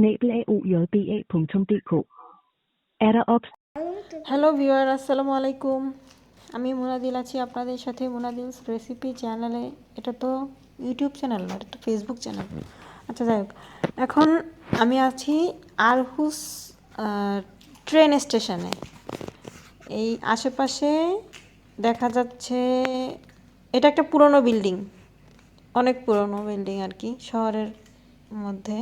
podcast@oyba.dk. Er der op hello viewer, আসসালামু আলাইকুম। আমি মুনাদিল আছি আপনাদের সাথে মুনাদিলস রেসিপি চ্যানেলে। এটা তো ইউটিউব চ্যানেল না, এটা তো ফেসবুক চ্যানেল। আচ্ছা, যাই হোক, এখন আমি আছি আরহুস ট্রেন স্টেশনে। এই আশেপাশে দেখা যাচ্ছে এটা একটা পুরনো বিল্ডিং, অনেক পুরনো বিল্ডিং আর কি, শহরের মধ্যে।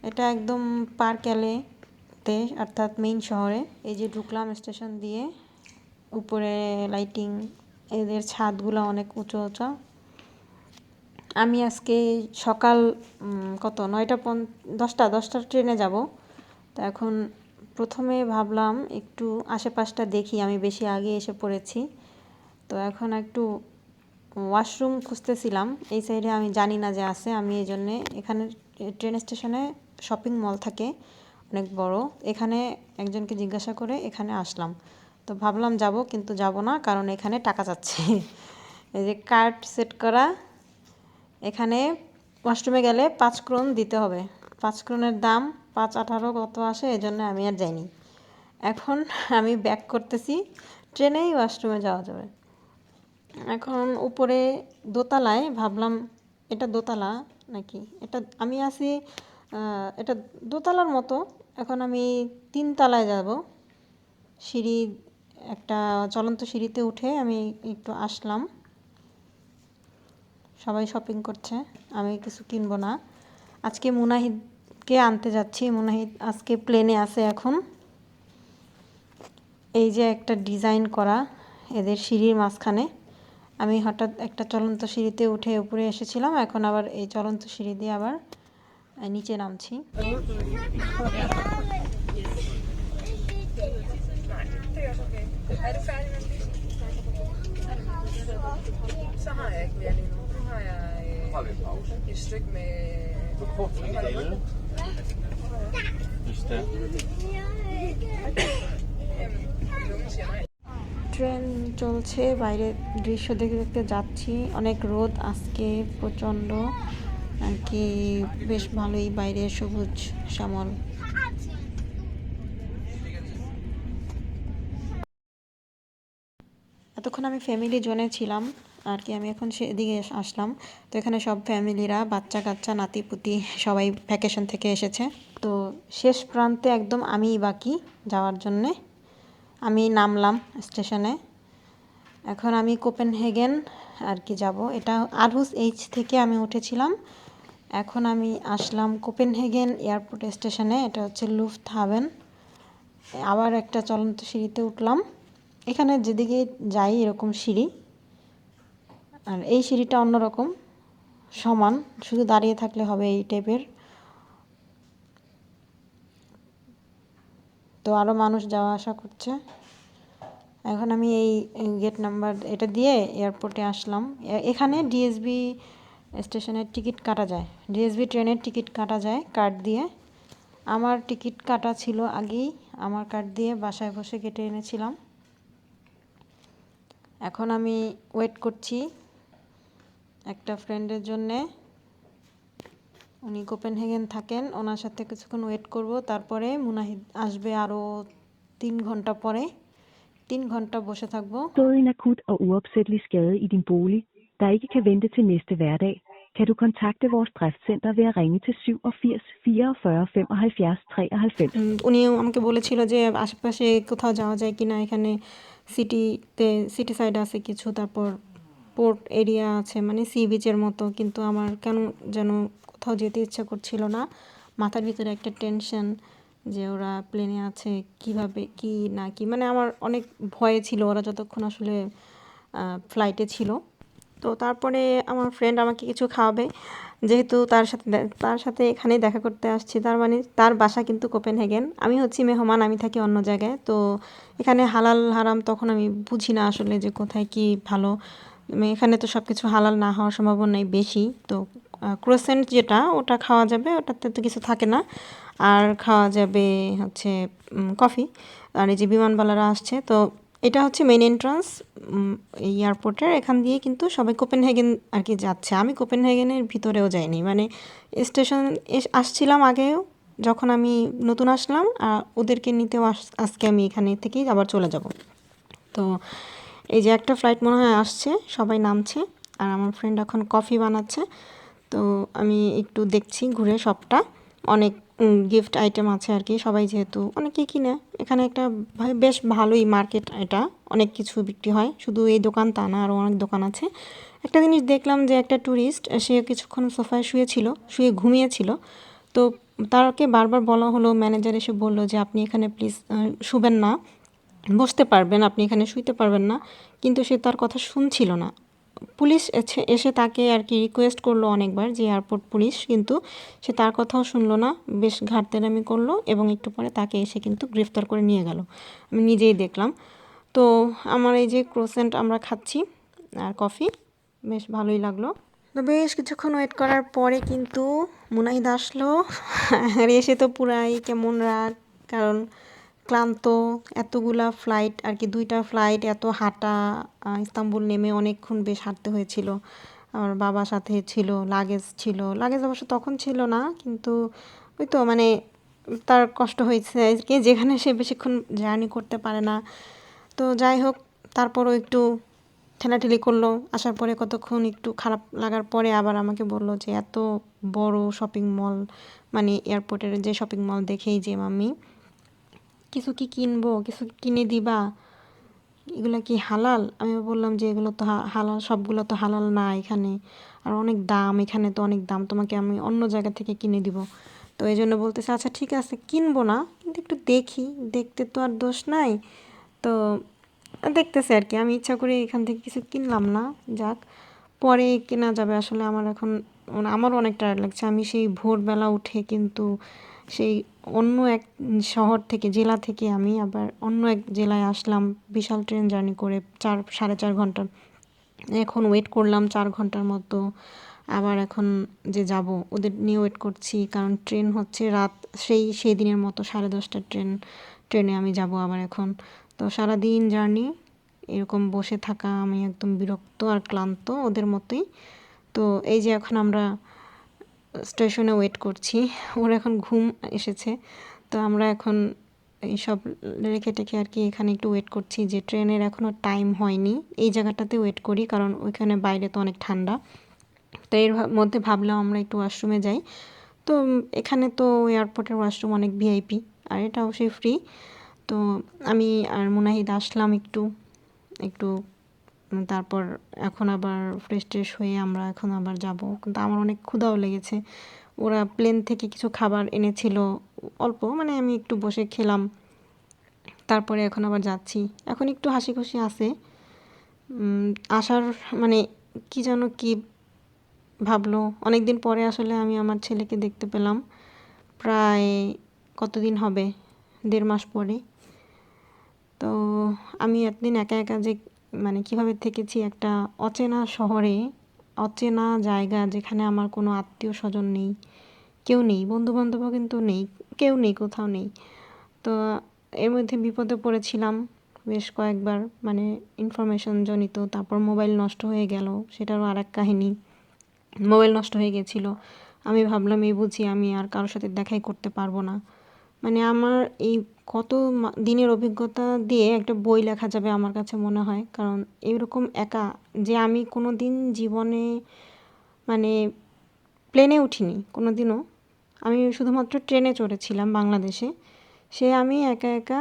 এটা একদম পার্ক অ্যালেতে, অর্থাৎ মেইন শহরে। এই যে ঢুকলাম স্টেশন দিয়ে, উপরে লাইটিং, এদের ছাদগুলো অনেক উঁচু উঁচা। আমি আজকে সকাল কত 9টা 10টার ট্রেনে যাব। তো এখন প্রথমে ভাবলাম একটু আশেপাশটা দেখি, আমি বেশি আগে এসে পড়েছি। তো এখন একটু ওয়াশরুম খুঁজতেছিলাম, এই সাইডে আমি জানি না যে আছে। আমি এই জন্যে এখানে ট্রেন স্টেশনে শপিং মল থাকে অনেক বড়, এখানে একজনকে জিজ্ঞাসা করে এখানে আসলাম। তো ভাবলাম যাব, কিন্তু যাব না, কারণ এখানে টাকা চাচ্ছে। এই যে কার্ড সেট করা, এখানে ওয়াশরুমে গেলে 5 ক্রোন দিতে হবে। 5 ক্রোনের দাম 5.18 কত আসে, এই জন্য আমি আর যাইনি। এখন আমি ব্যাক করতেছি, ট্রেনেই ওয়াশরুমে যাওয়া যাবে। এখন উপরে দোতলায়, ভাবলাম এটা দোতলা নাকি, এটা আমি আছি এটা দোতলার মতো। এখন আমি 3 তলায় যাব। সিঁড়ি, একটা চলন্ত সিঁড়িতে উঠে আমি একটু আসলাম। সবাই শপিং করছে, আমি কিছু কিনবো না। আজকে মুনাহিদকে আনতে যাচ্ছি, মুনাহিদ আজকে প্লেনে আছে এখন। এই যে একটা ডিজাইন করা এদের সিঁড়ির মাঝখানে, আমি হঠাৎ একটা চলন্ত সিঁড়িতে উঠে উপরে এসেছিলাম, এখন আবার এই চলন্ত সিঁড়ি দিয়ে আবার নিচে নামছি। Så har jeg ikke mere lige nu. Nu har jeg et stykke med... train চলছে, বাইরে দৃশ্য দেখতে দেখতে যাচ্ছি। অনেক রোদ আজকে, প্রচণ্ড আর কি, বেশ ভালোই বাইরে সবুজ শ্যামল। এতক্ষণ আমি ফ্যামিলি জোনে ছিলাম আর কি, আমি এখন সেদিকে আসলাম। তো এখানে সব ফ্যামিলিরা, বাচ্চা কাচ্চা, নাতিপুতি সবাই ভ্যাকেশন থেকে এসেছে। তো শেষ প্রান্তে একদম আমিই বাকি যাওয়ার জন্যে। আমি নামলাম স্টেশনে। এখন আমি কোপেনহেগেন আর কি যাব। এটা আরহুস এইচ থেকে আমি উঠেছিলাম, এখন আমি আসলাম কোপেনহেগেন এয়ারপোর্ট স্টেশনে। এটা হচ্ছে লুফটহাভেন। আবার একটা চলন্ত সিঁড়িতে উঠলাম। এখানে যেদিকে যাই এরকম সিঁড়ি, আর এই সিঁড়িটা অন্যরকম, সমান, শুধু দাঁড়িয়ে থাকলে হবে এই টাইপের। তো আরও মানুষ যাওয়া আসা করছে। এখন আমি এই গেট নাম্বার এটা দিয়ে এয়ারপোর্টে আসলাম। এখানে ডিএসবি স্টেশনের টিকিট কাটা যায়, ডিএসবি ট্রেনের টিকিট কাটা যায় কার্ড দিয়ে। আমার টিকিট কাটা ছিল আগেই, আমার কার্ড দিয়ে বাসায় বসে কেটে এনেছিলাম। এখন আমি ওয়েট করছি একটা ফ্রেন্ডের জন্যে, উনি কোপেনহেগেন থাকেন, ওনার সাথে কিছুক্ষণ ওয়েট করব। তারপরে মুনাহিদ আসবে আরও 3 ঘন্টা পরে, 3 ঘন্টা বসে থাকবো। fået en akut og uopsættelig skade i din bolig, der ikke kan vente til næste hverdag, kan du kontakte vores driftscenter ved at ringe til 87 44 75 93. উনি আমাকে বলেছিল যে আশেপাশে কোথাও যাওয়া যায় কিনা, এখানে সিটি সাইড আছে কিছু, তারপর পোর্ট এরিয়া আছে, মানে সি বিচের মতো। কিন্তু আমার কেন যেন কোথাও যেতে ইচ্ছা করছিল না। মাথার ভিতরে একটা টেনশন যে ওরা প্লেনে আছে, কিভাবে কি না কি, মানে আমার অনেক ভয়ে ছিল ওরা যতক্ষণ আসলে ফ্লাইটে ছিল। তো তারপরে আমার ফ্রেন্ড আমাকে কিছু খাওয়াবে, যেহেতু তার সাথে এখানেই দেখা করতে আসছি, তার মানে তার বাসা কিন্তু কোপেনহেগেন, আমি হচ্ছি মেহমান, আমি থাকি অন্য জায়গায়। তো এখানে হালাল হারাম তখন আমি বুঝি না আসলে যে কোথায় কি ভালো। এখানে তো সব কিছু হালাল না হওয়ার সম্ভাবনাই বেশি। তো ক্রোসেন্ট যেটা, ওটা খাওয়া যাবে, ওটাতে তো কিছু থাকে না। আর খাওয়া যাবে হচ্ছে কফি। আর এই যে বিমানবালারা আসছে, তো এটা হচ্ছে মেইন এন্ট্রান্স এয়ারপোর্টের। এখান দিয়ে কিন্তু সবাই কোপেনহেগেন আর কি যাচ্ছে। আমি কোপেনহেগেনের ভিতরেও যাইনি, মানে স্টেশন আসছিলাম আগেও, যখন আমি নতুন আসলাম ওদেরকে নিতেও আজকে আমি এখানে থেকেই আবার চলে যাব। তো এই যে একটা ফ্লাইট মনে হয় আসছে, সবাই নামছে আর আমার ফ্রেন্ড এখন কফি বানাচ্ছে। তো আমি একটু দেখছি ঘুরে সবটা, অনেক গিফট আইটেম আছে আর কি, সবাই যেহেতু অনেকেই কিনে। এখানে একটা বেশ ভালোই মার্কেট, এটা অনেক কিছু বিক্রি হয়, শুধু এই দোকান তা না, আরও অনেক দোকান আছে। একটা জিনিস দেখলাম যে একটা ট্যুরিস্ট, সে কিছুক্ষণ সোফায় শুয়ে ঘুমিয়েছিল। তো তাকে বারবার বলা হলো, ম্যানেজার এসে বলল যে আপনি এখানে প্লিজ শুবেন না, বসতে পারবেন, আপনি এখানে শুইতে পারবেন না, কিন্তু সে তার কথা শুনছিল না। পুলিশ এসে তাকে আর কি রিকোয়েস্ট করলো অনেকবার, যে এয়ারপোর্ট পুলিশ, কিন্তু সে তার কথাও শুনলো না, বেশ ঘাটতেরামি করলো এবং একটু পরে তাকে এসে কিন্তু গ্রেফতার করে নিয়ে গেল। আমি নিজেই দেখলাম। তো আমার এই যে ক্রোসেন্ট আমরা খাচ্ছি আর কফি, বেশ ভালোই লাগলো। তো বেশ কিছুক্ষণ ওয়েট করার পরে কিন্তু মুনাহিদ আসলো। আর এসে তো পুরাই কেমন রাগ, কারণ ক্লান্ত, এতগুলা ফ্লাইট আর কি, 2টা ফ্লাইট, এত হাঁটা, ইস্তাম্বুল নেমে অনেকক্ষণ বেশ হাঁটতে হয়েছিল। আমার বাবা সাথে ছিল, লাগেজ অবশ্য তখন ছিল না, কিন্তু ওই তো মানে তার কষ্ট হয়েছে আর কি, যেখানে সে বেশিক্ষণ জার্নি করতে পারে না। তো যাই হোক, তারপরও একটু ঠেলাঠেলি করলো। আসার পরে কতক্ষণ একটু খারাপ লাগার পরে আবার আমাকে বলল যে এত বড় শপিং মল, মানে এয়ারপোর্টের যে শপিং মল দেখেই যে মাম্মি কিছু কি কিনবো, কিছু কিনে দিবা, এগুলো কি হালাল? আমি বললাম যে এগুলো তো হালাল, সবগুলো তো হালাল না এখানে, আর অনেক দাম, এখানে তো অনেক দাম, তোমাকে আমি অন্য জায়গা থেকে কিনে দিব। তো এই জন্য বলতেছে আচ্ছা ঠিক আছে কিনবো না, কিন্তু একটু দেখি, দেখতে তো আর দোষ নাই। তো দেখতেছে আর কি, আমি ইচ্ছা করে এখান থেকে কিছু কিনলাম না, যাক পরে কেনা যাবে। আসলে আমার এখন আমারও অনেক টায়ার্ড লাগছে, আমি সেই ভোরবেলা উঠে কিন্তু সেই অন্য এক শহর থেকে, জেলা থেকে আমি আবার অন্য এক জেলায় আসলাম বিশাল ট্রেন জার্নি করে, 4.5 ঘন্টা। এখন ওয়েট করলাম 4 ঘন্টার মতো, আবার এখন যে যাব ওদের নিয়ে ওয়েট করছি, কারণ ট্রেন হচ্ছে রাত, সেই দিনের মতো 10:30টার ট্রেনে আমি যাব আবার এখন। তো সারাদিন জার্নি, এরকম বসে থাকা, আমি একদম বিরক্ত আর ক্লান্ত ওদের মতোই। তো এই যে এখন আমরা স্টেশনে ওয়েট করছি, ওর এখন ঘুম এসেছে। তো আমরা এখন এইসব রেখে টেখে আর কি এখানে একটু ওয়েট করছি, যে ট্রেনের এখনও টাইম হয়নি, এই জায়গাটাতে ওয়েট করি, কারণ ওইখানে বাইরে তো অনেক ঠান্ডা। তো এর মধ্যে ভাবলাম আমরা একটু ওয়াশরুমে যাই। তো এখানে তো এয়ারপোর্টের ওয়াশরুম অনেক ভিআইপি, আর এটা অবশ্যই ফ্রি। তো আমি আর মুনাহিদ আসলাম একটু একটু তারপর এখন আবার ফ্রেশ ট্রেশ হয়ে আমরা এখন আবার যাব, কিন্তু আমার অনেক ক্ষুধাও লেগেছে। ওরা প্লেন থেকে কিছু খাবার এনেছিল অল্প, মানে আমি একটু বসে খেলাম, তারপরে এখন আবার যাচ্ছি। এখন একটু হাসি খুশি আছে। আসার মানে কি যেন কি ভাবলো, অনেক দিন পরে আসলে আমি আমার ছেলেকে দেখতে পেলাম, প্রায় কতদিন হবে, 1.5 মাস পরে। তো আমি এতদিন একা একা যে মানে কিভাবে থেকেছি একটা অচেনা শহরে, অচেনা জায়গা, যেখানে আমার কোনো আত্মীয় স্বজন নেই, কেউ নেই, বন্ধু বান্ধবও কিন্তু নেই, কেউ নেই, কোথাও নেই। তো এর মধ্যে বিপদে পড়েছিলাম বেশ কয়েকবার, মানে ইনফরমেশন জনিত, তারপর মোবাইল নষ্ট হয়ে গেল, সেটারও আর এক কাহিনী। মোবাইল নষ্ট হয়ে গেছিলো, আমি ভাবলাম এই বুঝি আমি আর কারোর সাথে দেখাই করতে পারবো না। মানে আমার এই কত দিনের অভিজ্ঞতা দিয়ে একটা বই লেখা যাবে আমার কাছে মনে হয়, কারণ এরকম একা, যে আমি কোনো দিন জীবনে মানে প্লেনে উঠিনি কোনো দিনও, আমি শুধুমাত্র ট্রেনে চড়েছিলাম বাংলাদেশে, সে আমি একা একা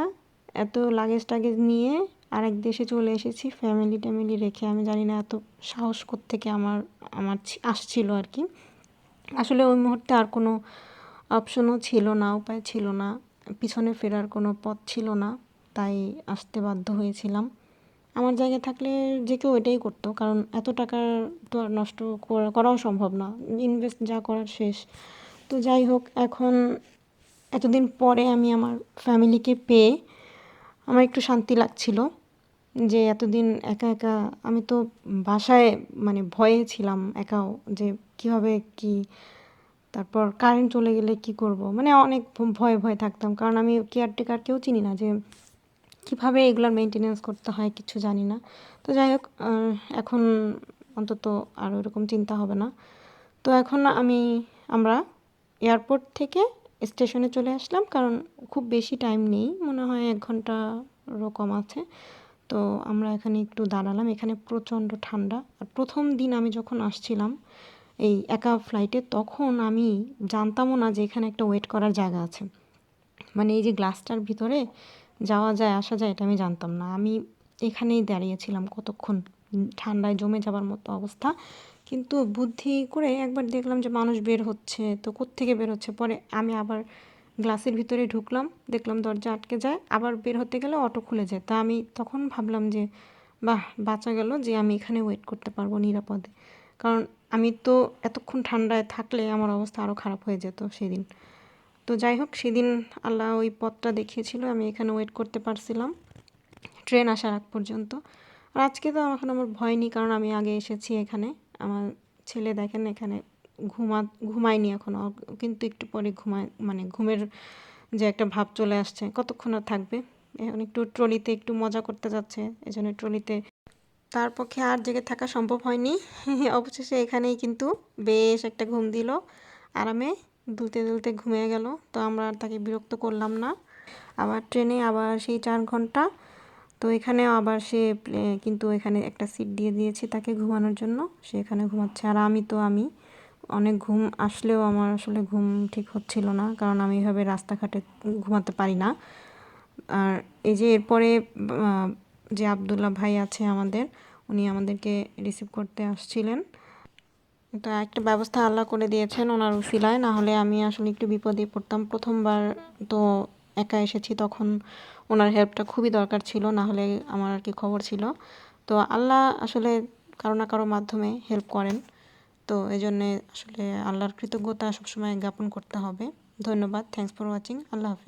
এত লাগেজ টাগেজ নিয়ে আরেক দেশে চলে এসেছি ফ্যামিলি রেখে। আমি জানি না এত সাহস কোত্থেকে আমার আমার আসছিল আর কি। আসলে ওই মুহূর্তে আর কোনো অপশনও ছিল না, উপায় ছিল না, পিছনে ফেরার কোনো পথ ছিল না, তাই আসতে বাধ্য হয়েছিলাম। আমার জায়গায় থাকলে যে কেউ এটাই করতো, কারণ এত টাকার তো আর নষ্ট করাও সম্ভব না, ইনভেস্ট যা করার শেষ। তো যাই হোক, এখন এতদিন পরে আমি আমার ফ্যামিলিকে পেয়ে আমার একটু শান্তি লাগছিল, যে এতদিন একা একা আমি তো বাসায় মানে ভয়ে ছিলাম একাও, যে কীভাবে কি, তারপর কারেন্ট চলে গেলে কি করব, মানে অনেক ভয়ে থাকতাম, কারণ আমি কেয়ারটেকার কেউ চিনি না, যে কীভাবে এগুলোর মেনটেনেন্স করতে হয় কিছু জানি না। তো যাই হোক, এখন অন্তত আর ওরকম চিন্তা হবে না। তো এখন আমরা এয়ারপোর্ট থেকে স্টেশনে চলে আসলাম, কারণ খুব বেশি টাইম নেই, মনে হয় 1 ঘন্টারও কম আছে। তো আমরা এখানে একটু দাঁড়ালাম। এখানে প্রচণ্ড ঠান্ডা। আর প্রথম দিন আমি যখন আসছিলাম এই একা ফ্লাইটে, তখন আমি জানতামও না যে এখানে একটা ওয়েট করার জায়গা আছে। মানে এই যে গ্লাসটার ভিতরে যাওয়া যায় আসা যায় এটা আমি জানতাম না। আমি এখানেই দাঁড়িয়েছিলাম কতক্ষণ, ঠান্ডায় জমে যাবার মতো অবস্থা। কিন্তু বুদ্ধি করে একবার দেখলাম যে মানুষ বের হচ্ছে, তো কোত্থেকে বের হচ্ছে, পরে আমি আবার গ্লাসের ভিতরে ঢুকলাম, দেখলাম দরজা আটকে যায়, আবার বের হতে গেলে অটো খুলে যায়। তা আমি তখন ভাবলাম যে বাহ, বাঁচা গেল যে আমি এখানে ওয়েট করতে পারবো নিরাপদে। কারণ আমি তো এতক্ষণ ঠান্ডায় থাকলে আমার অবস্থা আরও খারাপ হয়ে যেত সেদিন। তো যাই হোক, সেদিন আল্লাহ ওই পথটা দেখিয়েছিল, আমি এখানে ওয়েট করতে পারছিলাম ট্রেন আসার আগ পর্যন্ত। আর আজকে তো এখন আমার ভয় নেই, কারণ আমি আগে এসেছি এখানে। আমার ছেলে দেখেন এখানে ঘুমায়নি এখনও, কিন্তু একটু পরে ঘুমায়, মানে ঘুমের যে একটা ভাব চলে আসছে, কতক্ষণ আর থাকবে। এখন একটু ট্রলিতে একটু মজা করতে যাচ্ছে, এই জন্য ট্রলিতে। তার পক্ষে আর জেগে থাকা সম্ভব হয়নি। অবশেষে এখানেই কিন্তু বেশ একটা ঘুম দিল, আরামে দুলতে দুলতে ঘুমিয়ে গেল। তো আমরা আর তাকে বিরক্ত করলাম না। আবার ট্রেনে আবার সেই 4 ঘন্টা। তো এখানেও আবার সে কিন্তু এখানে একটা সিট দিয়ে দিয়েছি তাকে ঘুমানোর জন্য, সে এখানে ঘুমাচ্ছে। আর আমি অনেক ঘুম আসলেও আমার আসলে ঘুম ঠিক হচ্ছিল না, কারণ আমি এভাবে রাস্তাঘাটে ঘুমাতে পারি না। আর এই যে এরপরে যে আবদুল্লাহ ভাই আছে আমাদের, উনি আমাদেরকে রিসিভ করতে আসছিলেন। তো একটা ব্যবস্থা আল্লাহ করে দিয়েছেন ওনার উসিলায়, না হলে আমি আসলে একটু বিপদে পড়তাম। প্রথমবার তো একা এসেছি, তখন ওনার হেল্পটা খুবই দরকার ছিল, না হলে আমার আর কি খবর ছিল। তো আল্লাহ আসলে কারো না কারো মাধ্যমে হেল্প করেন। তো এই জন্যে আসলে আল্লাহর কৃতজ্ঞতা সবসময় জ্ঞাপন করতে হবে। ধন্যবাদ। Thanks for watching. Allah Hafiz.